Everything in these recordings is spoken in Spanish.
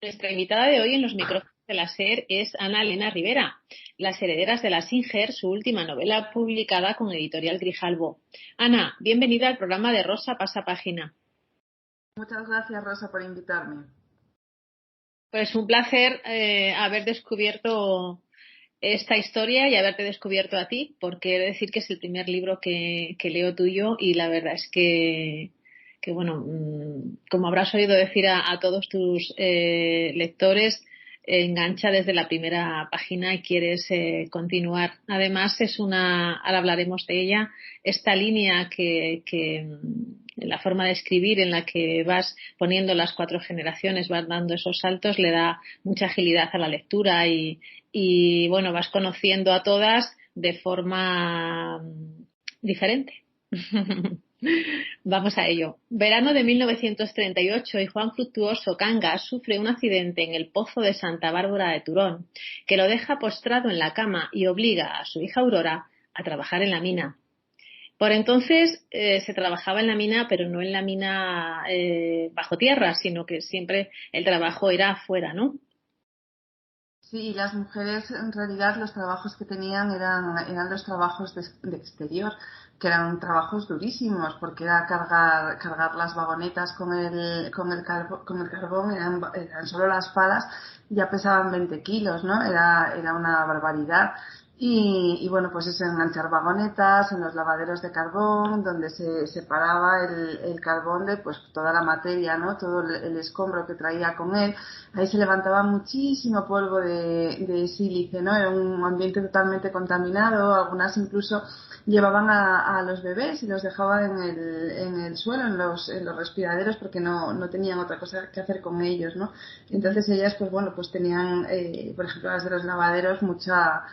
Nuestra invitada de hoy en los micrófonos de la SER es Ana Elena Rivera, Las herederas de la Singer, su última novela publicada con Editorial Grijalbo. Ana, bienvenida al programa de Rosa Pasapágina. Muchas gracias, Rosa, por invitarme. Pues un placer haber descubierto esta historia y haberte descubierto a ti, porque he de decir que es el primer libro que leo tuyo y la verdad es que bueno, como habrás oído decir a todos tus lectores, engancha desde la primera página y quieres continuar. Además, ahora hablaremos de ella, esta línea en la forma de escribir en la que vas poniendo las 4 generaciones, vas dando esos saltos, le da mucha agilidad a la lectura y bueno, vas conociendo a todas de forma diferente. Vamos a ello. Verano de 1938 y Juan Fructuoso Cangas sufre un accidente en el pozo de Santa Bárbara de Turón que lo deja postrado en la cama y obliga a su hija Aurora a trabajar en la mina. Por entonces se trabajaba en la mina, pero no en la mina bajo tierra, sino que siempre el trabajo era afuera, ¿no? Sí, las mujeres en realidad los trabajos que tenían eran los trabajos de exterior, que eran trabajos durísimos, porque era cargar las vagonetas con el carbón, eran solo las palas, ya pesaban 20 kilos, ¿no? Era una barbaridad. Y bueno, pues eso, enganchar vagonetas en los lavaderos de carbón, donde se separaba el carbón de pues toda la materia, ¿no? Todo el escombro que traía con él. Ahí se levantaba muchísimo polvo de sílice, ¿no? Era un ambiente totalmente contaminado. Algunas incluso llevaban a los bebés y los dejaban en el suelo, en los respiraderos, porque no tenían otra cosa que hacer con ellos, ¿no? Entonces ellas, pues bueno, pues tenían, por ejemplo, las de los lavaderos, mucha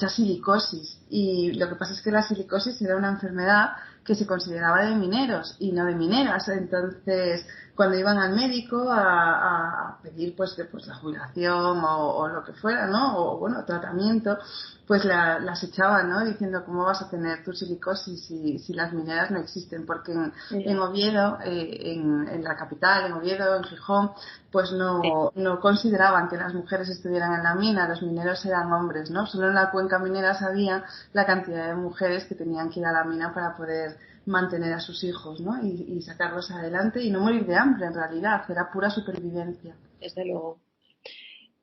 silicosis, y lo que pasa es que la silicosis era una enfermedad que se consideraba de mineros y no de mineras. Entonces cuando iban al médico a pedir pues la jubilación o lo que fuera, ¿no? O bueno, tratamiento, pues las echaban, ¿no? Diciendo, ¿cómo vas a tener tu silicosis si las mineras no existen? Porque en Oviedo, en la capital, en Oviedo, en Gijón, pues no consideraban que las mujeres estuvieran en la mina, los mineros eran hombres, ¿no? Solo en la cuenca minera sabían la cantidad de mujeres que tenían que ir a la mina para poder mantener a sus hijos, ¿no? Y sacarlos adelante y no morir de hambre, en realidad, era pura supervivencia. Desde luego.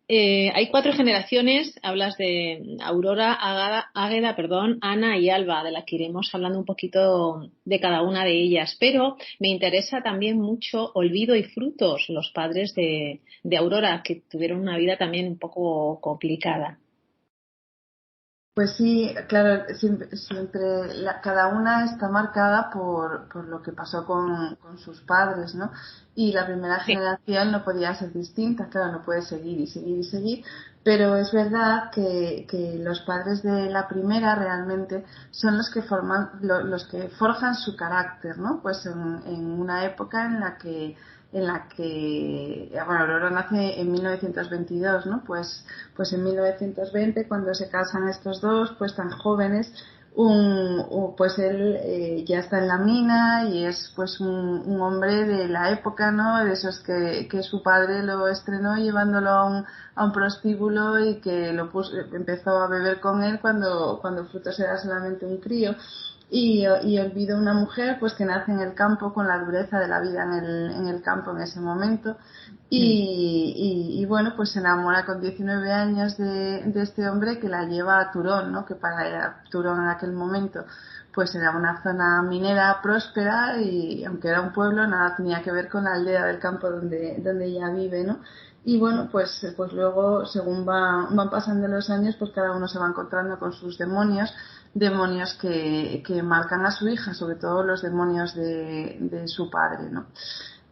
Hay 4 generaciones, hablas de Aurora, Águeda, Ana y Alba, de la que iremos hablando un poquito de cada una de ellas, pero me interesa también mucho Olvido y Frutos, los padres de Aurora, que tuvieron una vida también un poco complicada. Pues sí, claro, siempre cada una está marcada por lo que pasó con sus padres, ¿no? Y la primera generación no podía ser distinta, claro, no puede seguir y seguir y seguir, pero es verdad que los padres de la primera realmente son los que los que forjan su carácter, ¿no? Pues en una época en la que bueno, Aurora nace en 1922, ¿no? Pues en 1920, cuando se casan estos dos, pues tan jóvenes, pues él ya está en la mina y es pues un hombre de la época, ¿no? De esos que su padre lo estrenó llevándolo a un prostíbulo y que empezó a beber con él cuando Frutos era solamente un crío. Y Olvido, una mujer pues que nace en el campo con la dureza de la vida en el campo en ese momento y bueno, pues se enamora con 19 años de este hombre que la lleva a Turón, ¿no? Que para Turón en aquel momento pues era una zona minera próspera y aunque era un pueblo nada tenía que ver con la aldea del campo donde ella vive, ¿no? Y bueno, pues luego según van pasando los años, pues cada uno se va encontrando con sus demonios que marcan a su hija, sobre todo los demonios de su padre, ¿no?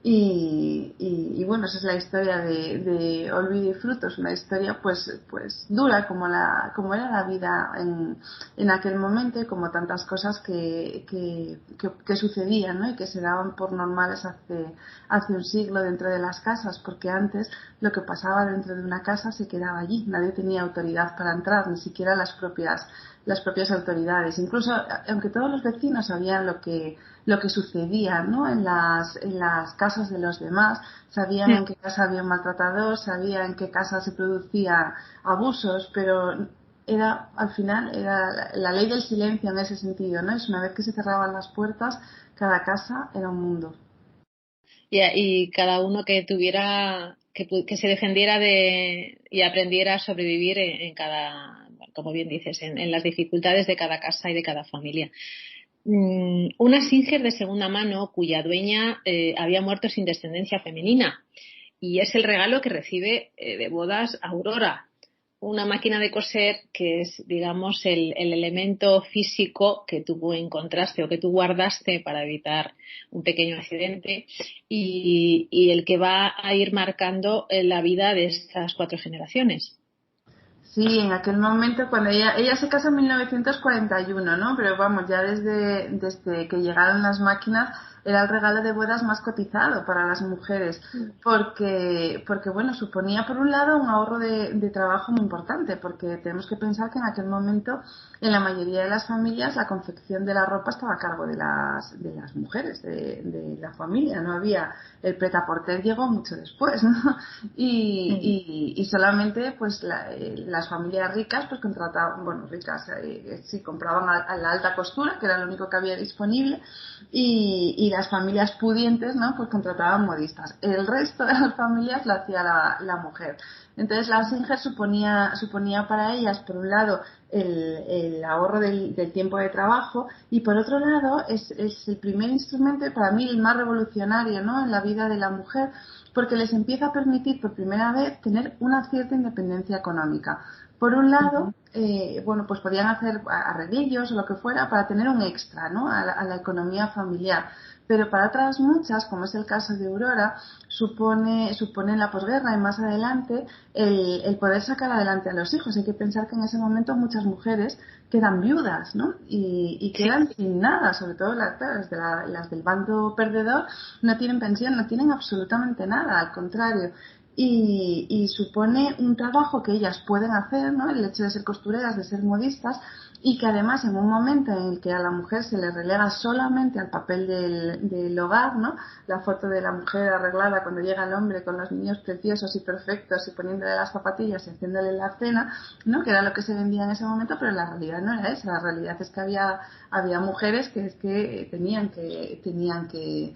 Y bueno, esa es la historia de Olvido y Frutos, una historia pues dura como era la vida en aquel momento y como tantas cosas que sucedían, ¿no? Y que se daban por normales hace un siglo dentro de las casas, porque antes lo que pasaba dentro de una casa se quedaba allí, nadie tenía autoridad para entrar, ni siquiera las propias las propias autoridades. Incluso, aunque todos los vecinos sabían lo que sucedía, ¿no? En las casas de los demás, sabían en qué casa había un maltratador, sabían en qué casa se producían abusos, pero al final era la ley del silencio en ese sentido, ¿no? Es una vez que se cerraban las puertas, cada casa era un mundo. Y cada uno que tuviera, que se defendiera y aprendiera a sobrevivir en cada, como bien dices, en las dificultades de cada casa y de cada familia. Una Singer de segunda mano cuya dueña había muerto sin descendencia femenina, y es el regalo que recibe de bodas Aurora, una máquina de coser que es, digamos, el elemento físico que tú encontraste o que tú guardaste para evitar un pequeño accidente, y el que va a ir marcando la vida de estas 4 generaciones. Sí, en aquel momento cuando ella se casa en 1941, ¿no? Pero vamos, ya desde que llegaron las máquinas era el regalo de bodas más cotizado para las mujeres, porque bueno, suponía por un lado un ahorro de trabajo muy importante, porque tenemos que pensar que en aquel momento en la mayoría de las familias la confección de la ropa estaba a cargo de las mujeres, de la familia, no había, el prêt-à-porter llegó mucho después, ¿no? Y solamente pues las familias ricas pues contrataban, bueno, ricas, sí, compraban a la alta costura, que era lo único que había disponible, y las familias pudientes, ¿no? Pues contrataban modistas. El resto de las familias lo hacía la mujer. Entonces la Singer suponía para ellas, por un lado, el ahorro del tiempo de trabajo, y por otro lado es el primer instrumento, para mí el más revolucionario, ¿no? En la vida de la mujer, porque les empieza a permitir por primera vez tener una cierta independencia económica. Por un lado, bueno, pues podían hacer arreglillos o lo que fuera para tener un extra, ¿no? A la economía familiar. Pero para otras muchas, como es el caso de Aurora, supone en la posguerra y más adelante el poder sacar adelante a los hijos. Hay que pensar que en ese momento muchas mujeres quedan viudas, ¿no? Y quedan sin nada, sobre todo las del bando perdedor, no tienen pensión, no tienen absolutamente nada, al contrario. Y supone un trabajo que ellas pueden hacer, ¿no? El hecho de ser costureras, de ser modistas, y que además en un momento en el que a la mujer se le relega solamente al papel del hogar, ¿no? La foto de la mujer arreglada cuando llega el hombre con los niños preciosos y perfectos y poniéndole las zapatillas y haciéndole la cena, ¿no? Que era lo que se vendía en ese momento, pero la realidad no era esa. La realidad es que había mujeres que tenían que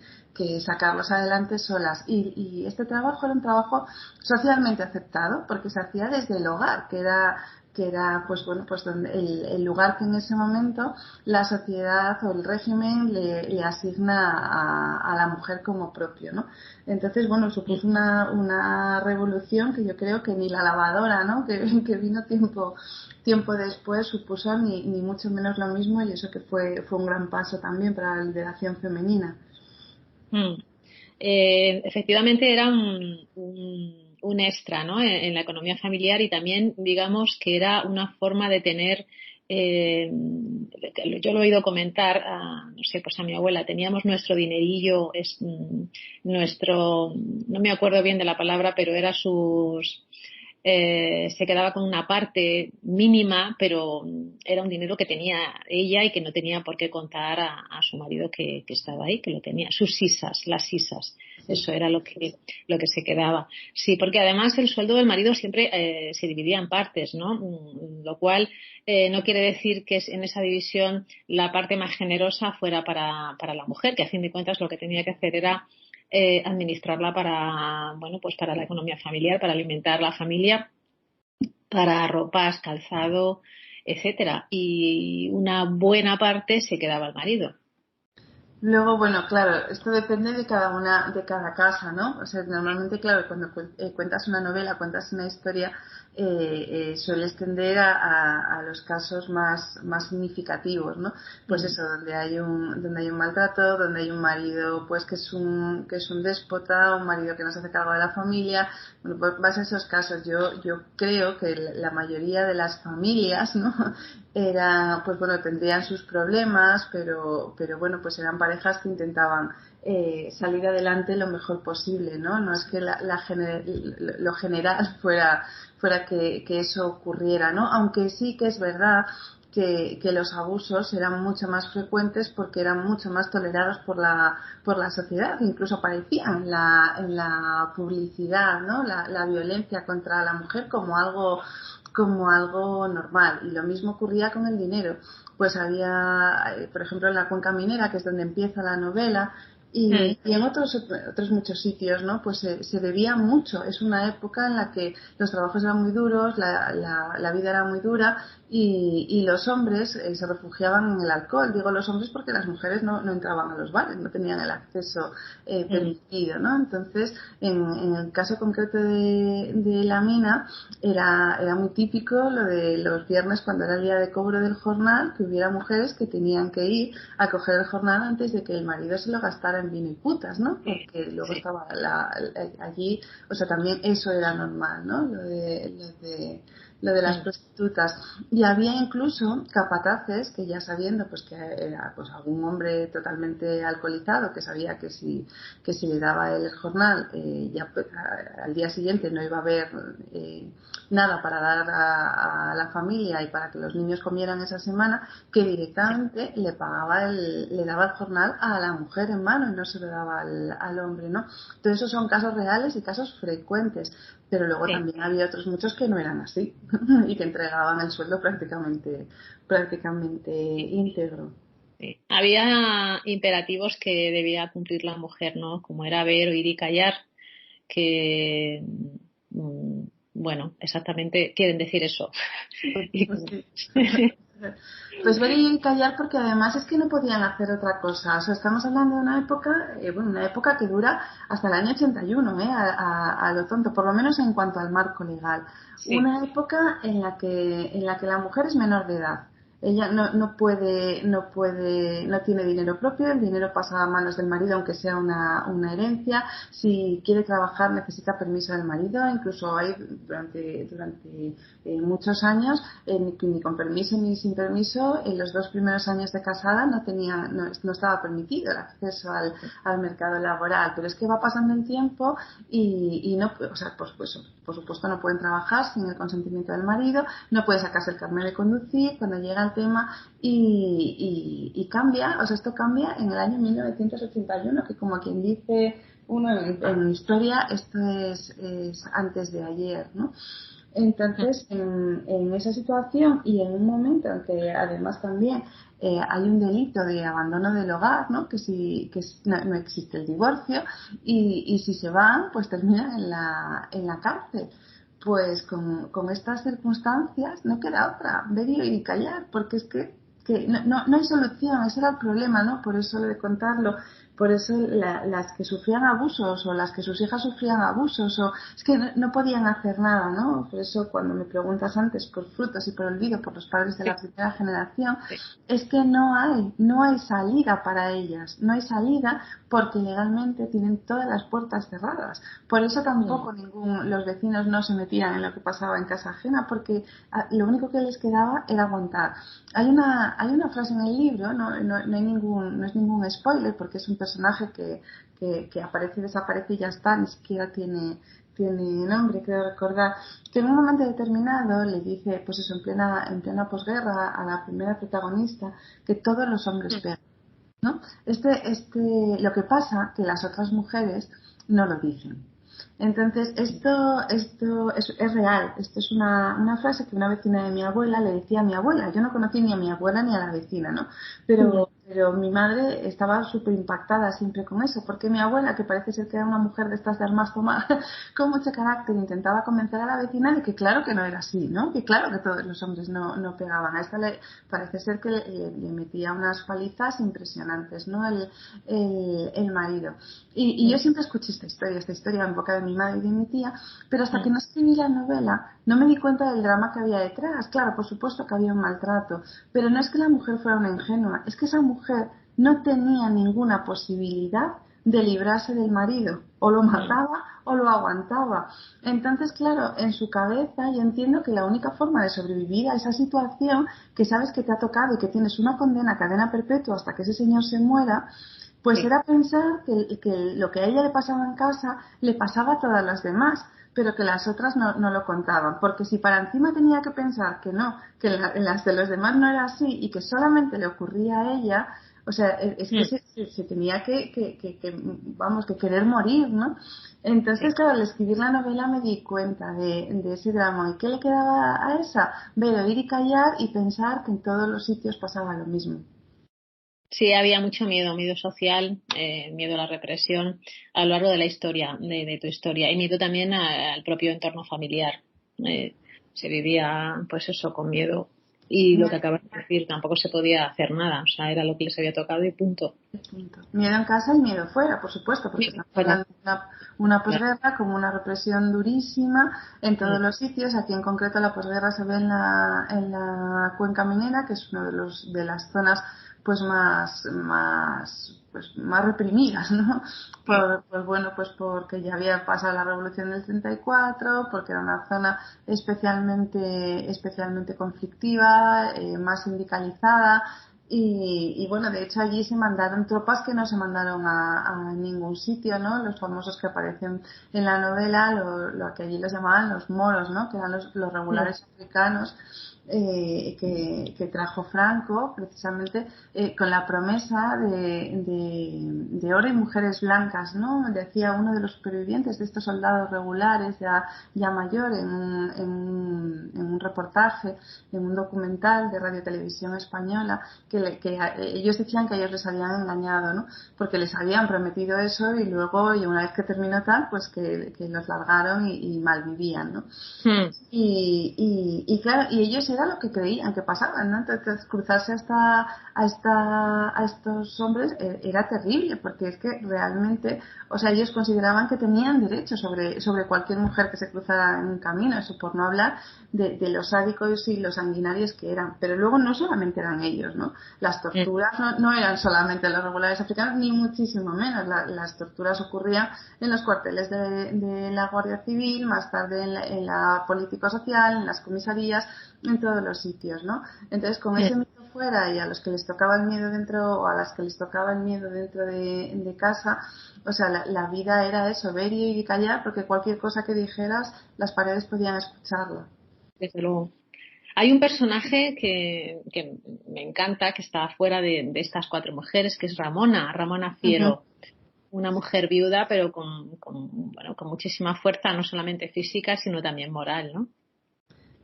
sacarlos adelante solas, y este trabajo era un trabajo socialmente aceptado porque se hacía desde el hogar, que era pues bueno, pues donde el lugar que en ese momento la sociedad o el régimen le asigna a la mujer como propio, ¿no? Entonces, bueno, supuso una revolución que yo creo que ni la lavadora, ¿no? que vino tiempo después supuso ni mucho menos lo mismo, y eso que fue un gran paso también para la liberación femenina. Efectivamente era un extra, ¿no? En la economía familiar, y también digamos que era una forma de tener, yo lo he oído comentar no sé, pues a mi abuela, teníamos nuestro dinerillo, no me acuerdo bien de la palabra, pero era se quedaba con una parte mínima, pero era un dinero que tenía ella y que no tenía por qué contar a su marido que estaba ahí, que lo tenía. Sus sisas, las sisas, eso era lo que se quedaba. Sí, porque además el sueldo del marido siempre se dividía en partes, ¿no? Lo cual no quiere decir que en esa división la parte más generosa fuera para la mujer, que a fin de cuentas lo que tenía que hacer era administrarla para la economía familiar, para alimentar la familia, para ropas, calzado, etcétera, y una buena parte se quedaba el marido. Luego, bueno, claro, esto depende de de cada casa, ¿no? O sea, normalmente, claro, cuando cuentas una novela, cuentas una historia, sueles tender a los casos más significativos, ¿no? Pues eso, donde hay un maltrato, donde hay un marido, pues que es un déspota, un marido que no se hace cargo de la familia. Bueno, pues vas a esos casos. Yo creo que la mayoría de las familias, ¿no? Pues bueno, tendrían sus problemas, pero bueno, pues eran parejas que intentaban salir adelante lo mejor posible, ¿no? No es que lo general fuera que eso ocurriera, ¿no? Aunque sí que es verdad que los abusos eran mucho más frecuentes porque eran mucho más tolerados por la sociedad, incluso aparecían en la publicidad, ¿no? La violencia contra la mujer como algo normal. Y lo mismo ocurría con el dinero. Pues había, por ejemplo, en la Cuenca Minera, que es donde empieza la novela, y en otros muchos sitios, ¿no? Pues se debía mucho. Es una época en la que los trabajos eran muy duros, la vida era muy dura y los hombres se refugiaban en el alcohol. Digo los hombres porque las mujeres no entraban a los bares, no tenían el acceso permitido, ¿no? Entonces, en el caso concreto de la mina, era muy típico lo de los viernes, cuando era el día de cobro del jornal, que hubiera mujeres que tenían que ir a coger el jornal antes de que el marido se lo gastara en vino y putas, ¿no? Porque luego estaba allí, o sea, también eso era normal, ¿no? Lo de las prostitutas. Y había incluso capataces que, ya sabiendo pues que era pues algún hombre totalmente alcoholizado, que sabía que si le daba el jornal ya al día siguiente no iba a haber nada para dar a la familia y para que los niños comieran esa semana, que directamente le daba el jornal a la mujer en mano y no se lo daba al hombre, ¿no? Entonces esos son casos reales y casos frecuentes, pero luego también había otros muchos que no eran así y que entregaban el sueldo prácticamente íntegro. Sí. Había imperativos que debía cumplir la mujer, ¿no? Como era ver, oír y callar, que, bueno, exactamente quieren decir eso. Pues ver y callar, porque además es que no podían hacer otra cosa. O sea, estamos hablando de una época, una época que dura hasta el año 81, a lo tonto, por lo menos en cuanto al marco legal. Sí. Una época en la que la mujer es menor de edad. Ella no tiene dinero propio, el dinero pasa a manos del marido, aunque sea una herencia. Si quiere trabajar necesita permiso del marido, incluso hay durante muchos años, ni con permiso ni sin permiso, en los 2 primeros años de casada no estaba permitido el acceso al mercado laboral. Pero es que va pasando el tiempo y no, o sea, por supuesto no pueden trabajar sin el consentimiento del marido, no puede sacarse el carnet de conducir cuando llega el tema y cambia, o sea, esto cambia en el año 1981, que como quien dice uno en historia, esto es antes de ayer, ¿no? Entonces, en esa situación y en un momento en que además también hay un delito de abandono del hogar, ¿no? Que no existe el divorcio y si se van, pues terminan en la cárcel. Pues con estas circunstancias no queda otra, ver y callar, porque es que no hay solución, ese era el problema, ¿no? Por eso lo de contarlo, por eso las que sufrían abusos o las que sus hijas sufrían abusos, o es que no podían hacer nada, ¿no? Por eso cuando me preguntas antes por frutos y por olvido por los padres de la primera generación, es que no hay salida para ellas, no hay salida porque legalmente tienen todas las puertas cerradas. Por eso tampoco los vecinos no se metían en lo que pasaba en casa ajena, porque lo único que les quedaba era aguantar. Hay una frase en el libro, no es ningún spoiler, porque es un personaje que aparece y desaparece y ya está, ni siquiera tiene nombre, creo recordar, que en un momento determinado le dice, pues eso, en plena posguerra, a la primera protagonista, que todos los hombres pegan, ¿no? Lo que pasa que las otras mujeres no lo dicen. Entonces, esto es real. Esto es una frase que una vecina de mi abuela le decía a mi abuela. Yo no conocí ni a mi abuela ni a la vecina, ¿no? Pero mi madre estaba súper impactada siempre con eso, porque mi abuela, que parece ser que era una mujer de estas de armas tomar, con mucho carácter, intentaba convencer a la vecina de que claro que no era así, ¿no? Que claro que todos los hombres no pegaban. A esta parece ser que le metía unas palizas impresionantes, ¿no? El marido. Y yo siempre escuché esta historia en boca de mi madre y de mi tía, pero hasta que no escribí la novela no me di cuenta del drama que había detrás. Claro, por supuesto que había un maltrato, pero no es que la mujer fuera una ingenua, es que esa mujer no tenía ninguna posibilidad de librarse del marido, o lo mataba o lo aguantaba. Entonces, claro, en su cabeza yo entiendo que la única forma de sobrevivir a esa situación, que sabes que te ha tocado y que tienes una condena a cadena perpetua hasta que ese señor se muera, pues era pensar que lo que a ella le pasaba en casa le pasaba a todas las demás. pero que las otras no lo contaban. Porque si para encima tenía que pensar que no, que en las de los demás no era así y que solamente le ocurría a ella, o sea, es que se tenía vamos, que querer morir, ¿no? Entonces, claro, al escribir la novela me di cuenta de ese drama. ¿Y qué le quedaba a esa? Ver, oír y callar y pensar que en todos los sitios pasaba lo mismo. Sí, había mucho miedo social, miedo a la represión a lo largo de la historia, de tu historia, y miedo también al propio entorno familiar. Se vivía, pues eso, con miedo. Y lo que acabas de decir, tampoco se podía hacer nada, o sea, era lo que les había tocado y punto. Miedo en casa y miedo fuera, por supuesto, porque Miedo estamos fuera. hablando de una Claro. posguerra como una represión durísima en todos los sitios. Aquí en concreto la posguerra se ve en la cuenca minera, que es una de las zonas pues más reprimidas, ¿no? Bueno, pues porque ya había pasado la revolución del 34, porque era una zona especialmente conflictiva, más sindicalizada. Y bueno, de hecho allí se mandaron tropas que no se mandaron a ningún sitio, ¿no? Los famosos que aparecen en la novela, lo que allí les llamaban los moros, ¿no? Que eran los regulares africanos que trajo Franco, precisamente con la promesa de oro y mujeres blancas, ¿no? Decía uno de los supervivientes de estos soldados regulares, ya mayor, en un reportaje, en un documental de Radio Televisión Española, que ellos decían que a ellos les habían engañado, ¿no? Porque les habían prometido eso y luego, y una vez que terminó tal, pues que los largaron y malvivían, ¿no? Y claro, y ellos era lo que creían que pasaba, ¿no? Entonces cruzarse a estos hombres era terrible, porque es que realmente, o sea, ellos consideraban que tenían derecho sobre cualquier mujer que se cruzara en un camino, eso por no hablar de los sádicos y los sanguinarios que eran. Pero luego no solamente eran ellos, ¿no? Las torturas no eran solamente los regulares africanos, ni muchísimo menos. Las torturas ocurrían en los cuarteles de la Guardia Civil, más tarde en la política social, en las comisarías, en todos los sitios, ¿no? Entonces, con ese miedo fuera y a los que les tocaba el miedo dentro, o a las que les tocaba el miedo dentro de casa, o sea, la vida era eso, ver y callar, porque cualquier cosa que dijeras, las paredes podían escucharla. Desde luego. Hay un personaje que me encanta, que está fuera de estas cuatro mujeres, que es Ramona Uh-huh. Fiero, una mujer viuda, pero bueno, con muchísima fuerza, no solamente física, sino también moral, ¿no?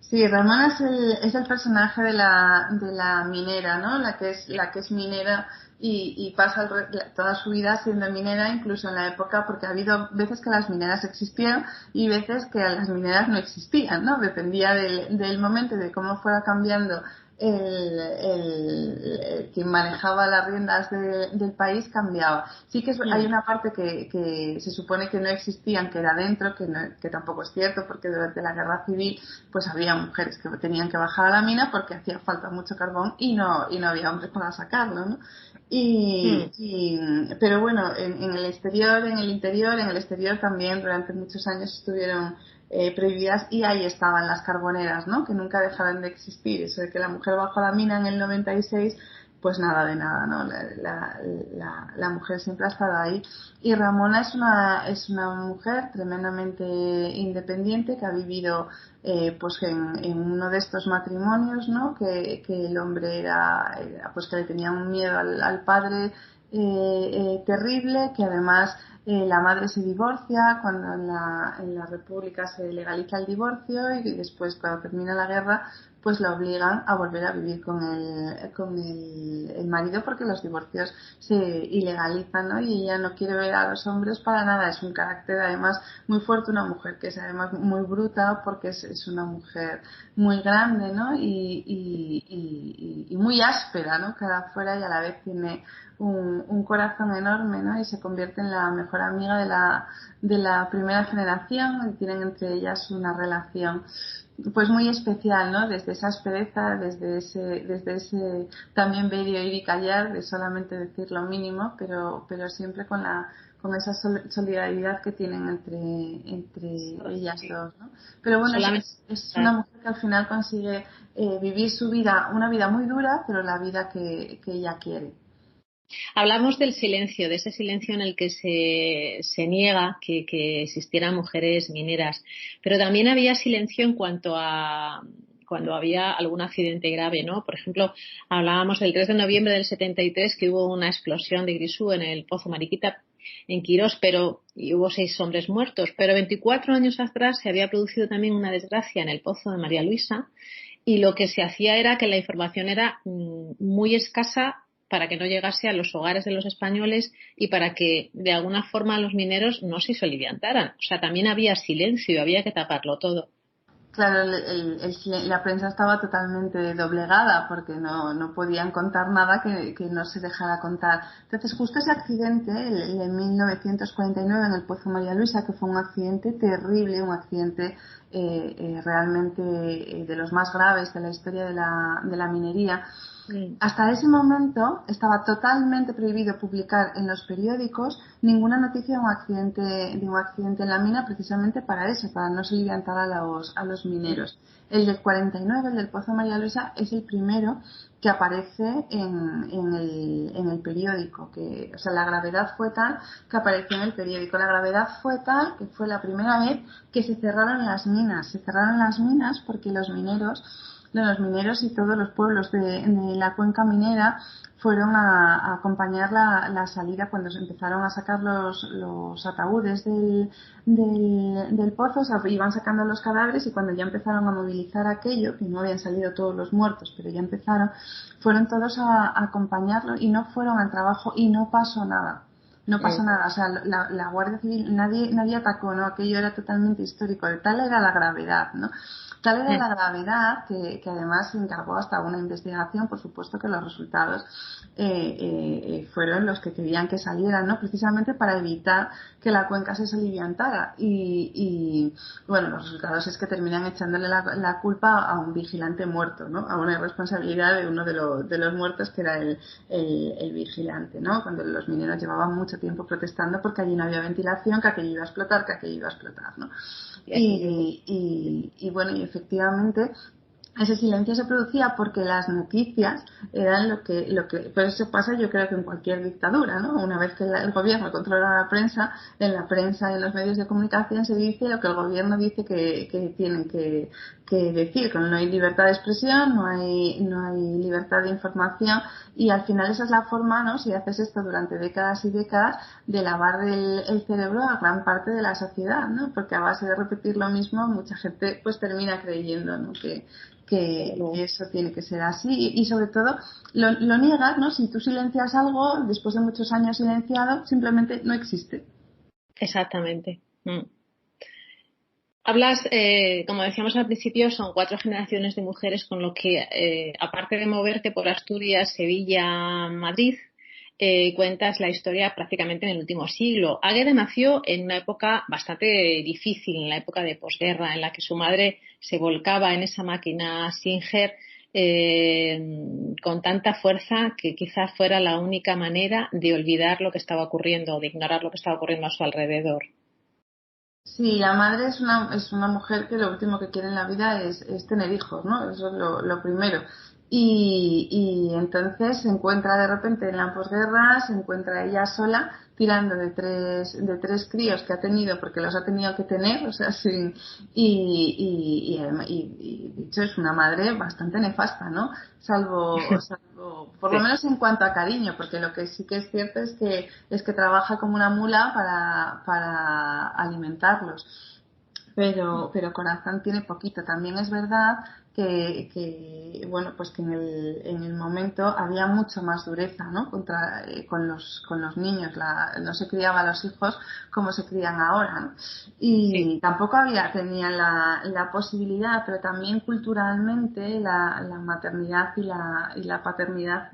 Sí, Ramona es el personaje de la minera, ¿no? La que es minera y pasa toda su vida siendo minera, incluso en la época, porque ha habido veces que las mineras existieron y veces que las mineras no existían, ¿no? Dependía del momento y de cómo fuera cambiando quien manejaba las riendas del país cambiaba. Sí que hay una parte que se supone que no existían, que era dentro, que tampoco es cierto, porque durante la guerra civil pues había mujeres que tenían que bajar a la mina porque hacía falta mucho carbón y no había hombres para sacarlo, ¿no? Pero bueno, en el exterior, en el exterior también durante muchos años estuvieron prohibidas y ahí estaban las carboneras, ¿no? Que nunca dejaron de existir. Eso de que la mujer bajó a la mina en el 96, pues nada de nada, ¿no? La mujer siempre ha estado ahí. Y Ramona es una mujer tremendamente independiente que ha vivido pues en uno de estos matrimonios, ¿no? Que el hombre pues que le tenía un miedo al padre terrible, que además la madre se divorcia cuando en la República se legaliza el divorcio y después cuando termina la guerra pues la obligan a volver a vivir con el marido porque los divorcios se ilegalizan, ¿no? Y ella no quiere ver a los hombres para nada, es un carácter además muy fuerte, una mujer que es además muy bruta porque es una mujer muy grande, ¿no? Y muy áspera, ¿no? Cara afuera y a la vez tiene un corazón enorme, ¿no? Y se convierte en la mejor amiga de la primera generación y tienen entre ellas una relación pues muy especial, ¿no? Desde esa aspereza, desde ese también ver y oír y callar, de solamente decir lo mínimo, pero siempre con esa solidaridad que tienen entre ellas dos, ¿no? Pero bueno, Solamente. es una mujer que al final consigue vivir su vida, una vida muy dura, pero la vida que ella quiere. Hablamos del silencio, de ese silencio en el que se niega que existieran mujeres mineras, pero también había silencio en cuanto a cuando había algún accidente grave, ¿no? Por ejemplo, hablábamos del 3 de noviembre del 73 que hubo una explosión de grisú en el Pozo Mariquita en Quirós, y hubo 6 hombres muertos, pero 24 años atrás se había producido también una desgracia en el Pozo de María Luisa y lo que se hacía era que la información era muy escasa para que no llegase a los hogares de los españoles y para que de alguna forma los mineros no se soliviantaran. O sea, también había silencio y había que taparlo todo. Claro, la prensa estaba totalmente doblegada porque no podían contar nada que no se dejara contar. Entonces, justo ese accidente, el de 1949 en el Pozo María Luisa, que fue un accidente terrible, un accidente realmente de los más graves de la historia de la minería. Hasta ese momento estaba totalmente prohibido publicar en los periódicos ninguna noticia de un accidente en la mina, precisamente para eso, para no soliviantar a los mineros. El del 49, el del Pozo María Luisa, es el primero que aparece en el periódico. O sea, la gravedad fue tal que apareció en el periódico. La gravedad fue tal que fue la primera vez que se cerraron las minas. Se cerraron las minas porque los mineros y todos los pueblos de la cuenca minera fueron a acompañar la salida cuando se empezaron a sacar los ataúdes del pozo, o sea, iban sacando los cadáveres y cuando ya empezaron a movilizar aquello, que no habían salido todos los muertos, pero ya empezaron, fueron todos a acompañarlo y no fueron al trabajo y no pasó nada. No pasó nada, o sea, la Guardia Civil, nadie atacó, ¿no? Aquello era totalmente histórico, de tal era la gravedad, ¿no? Tal era la gravedad que además se encargó hasta una investigación, por supuesto que los resultados fueron los que querían que salieran, ¿no? Precisamente para evitar que la cuenca se soliviantara y bueno, los resultados es que terminan echándole la culpa a un vigilante muerto, ¿no? A una irresponsabilidad de uno de los muertos que era el vigilante, ¿no? Cuando los mineros llevaban mucho tiempo protestando porque allí no había ventilación, que aquello iba a explotar, ¿no? Y bueno, y efectivamente ese silencio se producía porque las noticias eran pero eso pasa yo creo que en cualquier dictadura, ¿no? Una vez que el gobierno controla la prensa, en la prensa y en los medios de comunicación se dice lo que el gobierno dice que tienen que decir, que no hay libertad de expresión, no hay libertad de información y al final esa es la forma, ¿no? Si haces esto durante décadas y décadas, de lavar el cerebro a gran parte de la sociedad, ¿no? Porque a base de repetir lo mismo mucha gente pues termina creyendo, ¿no? Que eso tiene que ser así y sobre todo lo niegas, ¿no? Si tú silencias algo, después de muchos años silenciado, simplemente no existe. Exactamente. Hablas, como decíamos al principio, son 4 generaciones de mujeres, con lo que, aparte de moverte por Asturias, Sevilla, Madrid, cuentas la historia prácticamente en el último siglo. Águeda nació en una época bastante difícil, en la época de posguerra, en la que su madre se volcaba en esa máquina Singer con tanta fuerza que quizás fuera la única manera de olvidar lo que estaba ocurriendo o de ignorar lo que estaba ocurriendo a su alrededor. Sí, la madre es una mujer que lo último que quiere en la vida es tener hijos, ¿no? Eso es lo primero. Y entonces se encuentra de repente en la posguerra, se encuentra ella sola tirando de tres críos que ha tenido porque los ha tenido que tener, o sea, sin, y de hecho es una madre bastante nefasta, ¿no? Salvo por lo menos en cuanto a cariño, porque lo que sí que es cierto es que trabaja como una mula para alimentarlos. Pero corazón tiene poquito. También es verdad bueno, pues que en el momento había mucho más dureza, ¿no? Con los niños. No se criaba a los hijos como se crían ahora, ¿no? Y tampoco tenían la posibilidad, pero también culturalmente la maternidad y la paternidad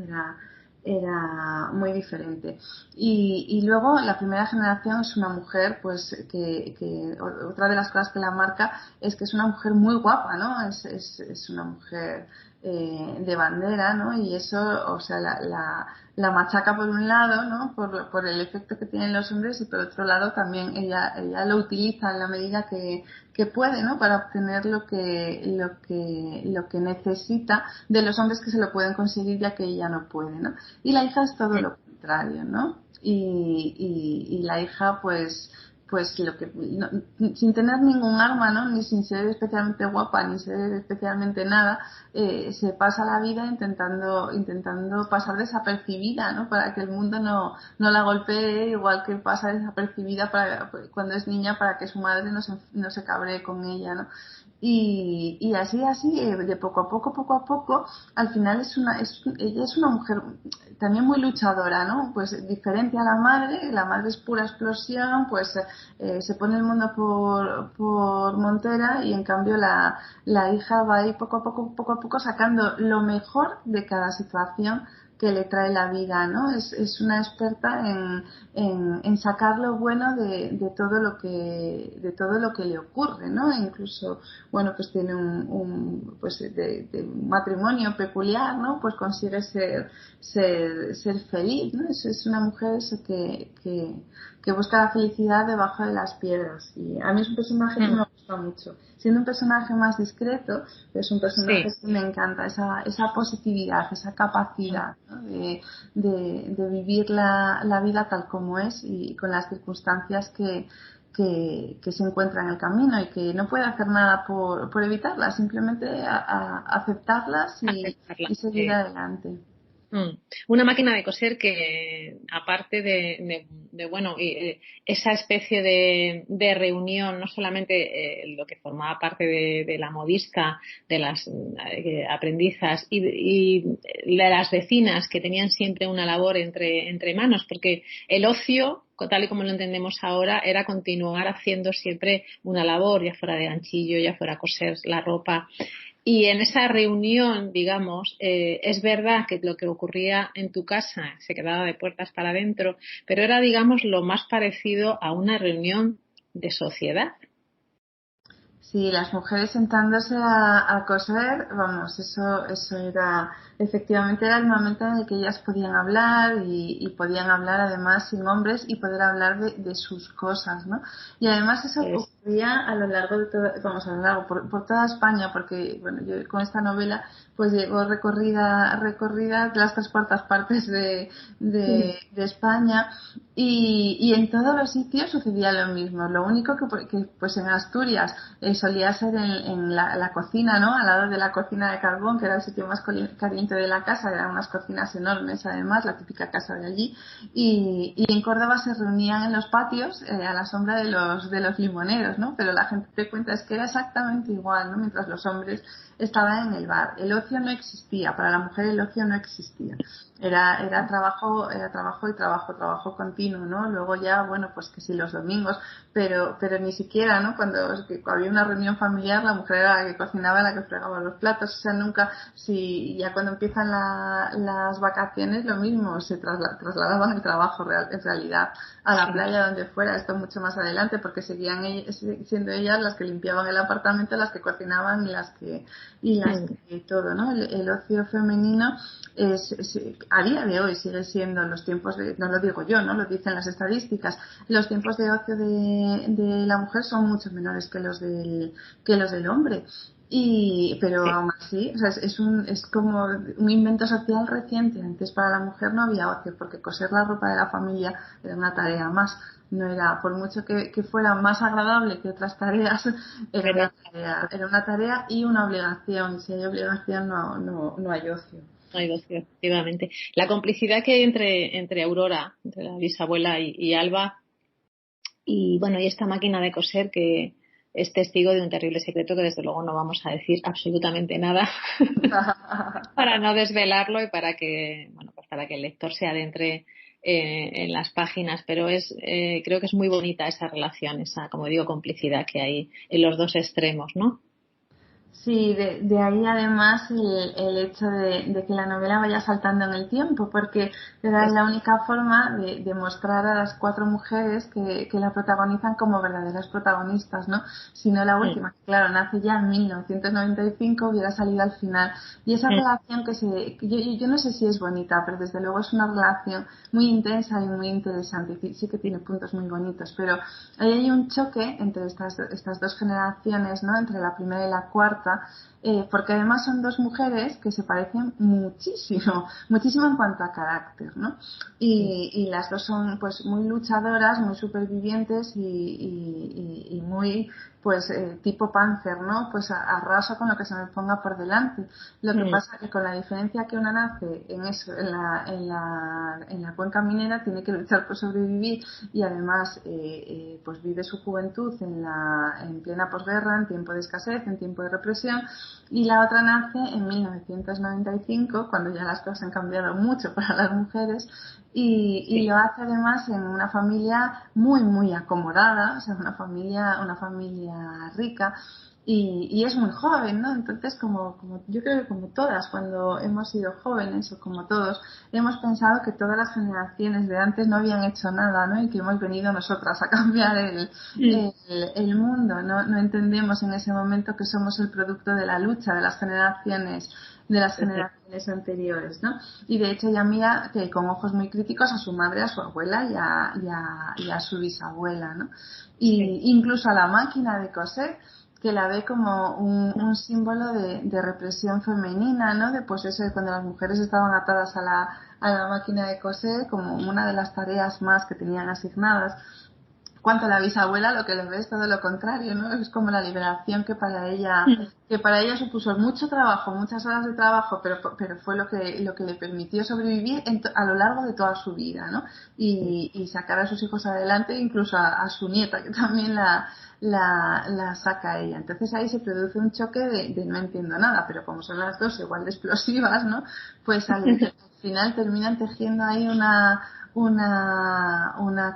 era muy diferente. Y luego la primera generación es una mujer, pues que otra de las cosas que la marca es que es una mujer muy guapa, ¿no? Es una mujer de bandera, ¿no? Y eso, o sea, la machaca por un lado, ¿no? Por el efecto que tienen los hombres y por otro lado también ella lo utiliza en la medida que puede, ¿no? Para obtener lo que necesita de los hombres que se lo pueden conseguir ya que ella no puede, ¿no? Y la hija es todo lo contrario. contrario, ¿no? Y la hija, pues lo que no, sin tener ningún arma, ¿no? Ni sin ser especialmente guapa ni ser especialmente nada, se pasa la vida intentando pasar desapercibida, ¿no? Para que el mundo no la golpee, igual que pasa desapercibida cuando es niña, para que su madre no se cabree con ella, ¿no? Y así, de poco a poco, al final ella es una mujer también muy luchadora, ¿no? Pues diferente a la madre es pura explosión, pues se pone el mundo por montera, y en cambio la hija va a ir poco a poco sacando lo mejor de cada situación que le trae la vida, ¿no? Es una experta en sacar lo bueno de todo lo que le ocurre, ¿no? E incluso, bueno, pues tiene pues de un matrimonio peculiar, ¿no? Pues consigue ser feliz, ¿no? Es una mujer que busca la felicidad debajo de las piedras, y a mí es un personaje que me gusta mucho. Siendo un personaje más discreto, es un personaje que me encanta, esa positividad, esa capacidad, ¿no? de vivir la vida tal como es, y con las circunstancias que se encuentra en el camino, y que no puede hacer nada por evitarlas, simplemente aceptarlas y seguir adelante. Una máquina de coser que, aparte bueno, esa especie de reunión, no solamente lo que formaba parte de la modista, de las aprendizas y de las vecinas, que tenían siempre una labor entre manos, porque el ocio, tal y como lo entendemos ahora, era continuar haciendo siempre una labor, ya fuera de ganchillo, ya fuera coser la ropa. Y en esa reunión, digamos, es verdad que lo que ocurría en tu casa se quedaba de puertas para adentro, pero era, digamos, lo más parecido a una reunión de sociedad. Sí, las mujeres sentándose a coser, vamos, eso efectivamente era el momento en el que ellas podían hablar, y podían hablar además sin hombres, y poder hablar de sus cosas, ¿no? Y además eso ocurría a lo largo de todo, vamos, a lo largo, por toda España, porque, bueno, yo con esta novela pues llevo recorrida las tres cuartas partes de España, y en todos los sitios sucedía lo mismo. Lo único que pues en Asturias solía ser en la cocina, ¿no? Al lado de la cocina de carbón, que era el sitio más caliente de la casa. Eran unas cocinas enormes, además, la típica casa de allí. Y en Córdoba se reunían en los patios a la sombra de los limoneros, ¿no? Pero la gente te cuenta es que era exactamente igual, ¿no? Mientras los hombres estaban en el bar. El ocio no existía. Para la mujer el ocio no existía. Era trabajo y trabajo continuo, ¿no? Luego ya, bueno, pues que sí, los domingos, pero ni siquiera, ¿no? Cuando había una reunión familiar, la mujer era la que cocinaba, la que fregaba los platos. O sea, nunca, si ya cuando empiezan las vacaciones, lo mismo, se trasladaban el trabajo en realidad a la playa, donde fuera. Esto mucho más adelante, porque seguían siendo ellas las que limpiaban el apartamento, las que cocinaban, y todo, ¿no? El ocio femenino a día de hoy sigue siendo los tiempos no lo digo yo, no lo dicen las estadísticas, los tiempos de ocio de la mujer son mucho menores que los del hombre. Pero aún así, o sea, es como un invento social reciente. Antes para la mujer no había ocio, porque coser la ropa de la familia era una tarea más. No era, por mucho que fuera más agradable que otras tareas, era una tarea y una obligación. Si hay obligación, no hay ocio. No hay ocio, efectivamente. La complicidad que hay entre Aurora, entre la bisabuela y Alba, y bueno, y esta máquina de coser, que es testigo de un terrible secreto que desde luego no vamos a decir absolutamente nada para no desvelarlo, y para que, bueno, pues para que el lector se adentre en las páginas. Pero creo que es muy bonita esa relación, esa, como digo, complicidad que hay en los dos extremos, ¿no? Sí, de ahí además el hecho de que la novela vaya saltando en el tiempo, porque era la única forma de mostrar a las cuatro mujeres que la protagonizan como verdaderas protagonistas, ¿no? Si no la última, que claro, nace ya en 1995, hubiera salido al final. Y esa relación yo no sé si es bonita, pero desde luego es una relación muy intensa y muy interesante. Sí que tiene puntos muy bonitos, pero ahí hay un choque entre estas dos generaciones, ¿no? Entre la primera y la cuarta, Rosa, porque además son dos mujeres que se parecen muchísimo, muchísimo en cuanto a carácter, ¿no? Y las dos son pues muy luchadoras, muy supervivientes y muy pues tipo Panzer, ¿no? Pues arraso con lo que se me ponga por delante. Lo que pasa es que con la diferencia que una nace en eso, en la cuenca minera, tiene que luchar por sobrevivir y además pues vive su juventud en plena posguerra, en tiempo de escasez, en tiempo de represión, y la otra nace en 1995, cuando ya las cosas han cambiado mucho para las mujeres, y lo hace además en una familia muy, muy acomodada, o sea, una familia rica, y es muy joven, ¿no? Entonces, como yo creo que como todas, cuando hemos sido jóvenes, o como todos, hemos pensado que todas las generaciones de antes no habían hecho nada, ¿no? Y que hemos venido nosotras a cambiar el mundo, ¿no? No entendemos en ese momento que somos el producto de la lucha de las generaciones anteriores, ¿no? Y de hecho ella mira que con ojos muy críticos a su madre, a su abuela y a su bisabuela, ¿no? Y incluso a la máquina de coser, que la ve como un símbolo de represión femenina, ¿no? De pues eso de cuando las mujeres estaban atadas a la máquina de coser como una de las tareas más que tenían asignadas. Cuanto a la bisabuela, lo que le ve es todo lo contrario, ¿no? Es como la liberación que para ella supuso mucho trabajo, muchas horas de trabajo, pero fue lo que le permitió sobrevivir a lo largo de toda su vida, ¿no? Y sacar a sus hijos adelante, incluso a su nieta, que también la saca ella. Entonces ahí se produce un choque de no entiendo nada, pero como son las dos igual de explosivas, ¿no? Pues al final terminan tejiendo ahí una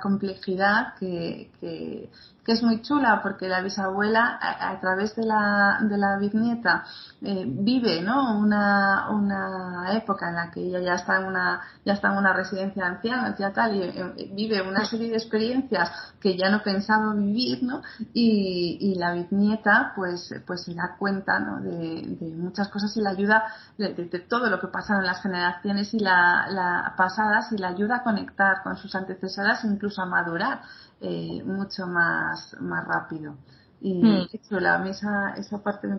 complejidad que es muy chula, porque la bisabuela a través de la bisnieta vive, ¿no? Una época en la que ella ya está en una residencia de ancianos, ya tal, y vive una serie de experiencias que ya no pensaba vivir, ¿no? Y la bisnieta pues se da cuenta, ¿no? de muchas cosas y la ayuda de todo lo que pasa en las generaciones y la pasadas, y la ayuda a conectar con sus antecesoras, incluso a madurar mucho más rápido. Y qué chula, a mí esa parte me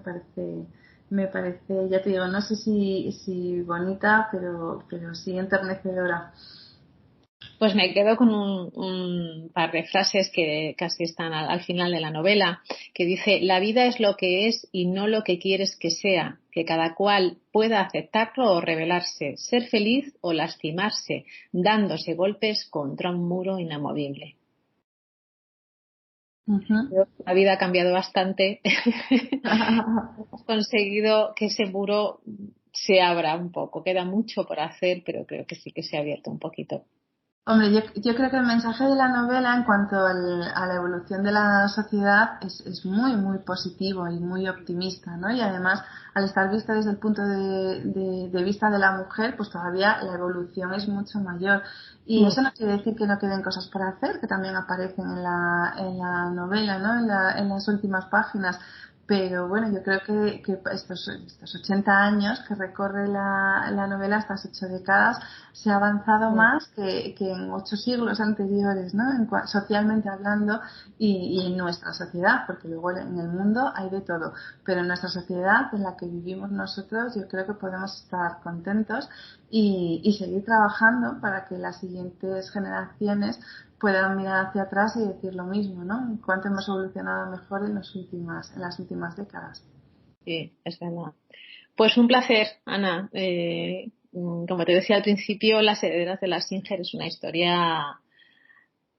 parece, ya te digo, no sé si bonita, pero sí enternecedora. Pues me quedo con un par de frases que casi están al final de la novela, que dice: la vida es lo que es y no lo que quieres que sea, que cada cual pueda aceptarlo o rebelarse, ser feliz o lastimarse, dándose golpes contra un muro inamovible. Uh-huh. La vida ha cambiado bastante. Hemos conseguido que ese muro se abra un poco. Queda mucho por hacer, pero creo que sí que se ha abierto un poquito. Hombre, yo creo que el mensaje de la novela en cuanto a la evolución de la sociedad es muy, muy positivo y muy optimista, ¿no? Y además, al estar visto desde el punto de vista de la mujer, pues todavía la evolución es mucho mayor. Y eso no quiere decir que no queden cosas por hacer, que también aparecen en la novela, ¿no? En las últimas páginas. Pero bueno, yo creo que estos 80 años que recorre la novela, estas 8 décadas, se ha avanzado más que en 8 siglos anteriores, ¿no? Socialmente hablando y en nuestra sociedad, porque luego en el mundo hay de todo. Pero en nuestra sociedad, en la que vivimos nosotros, yo creo que podemos estar contentos y seguir trabajando para que las siguientes generaciones puedan mirar hacia atrás y decir lo mismo, ¿no? En cuánto hemos evolucionado mejor en las últimas décadas. Sí, es verdad. Pues un placer, Ana. Como te decía al principio, Las herederas de la Singer es una historia,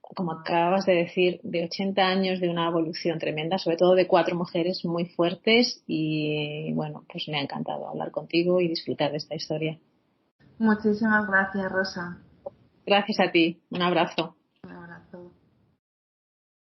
como acabas de decir, de 80 años, de una evolución tremenda, sobre todo de 4 mujeres muy fuertes, y bueno, pues me ha encantado hablar contigo y disfrutar de esta historia. Muchísimas gracias, Rosa. Gracias a ti. Un abrazo.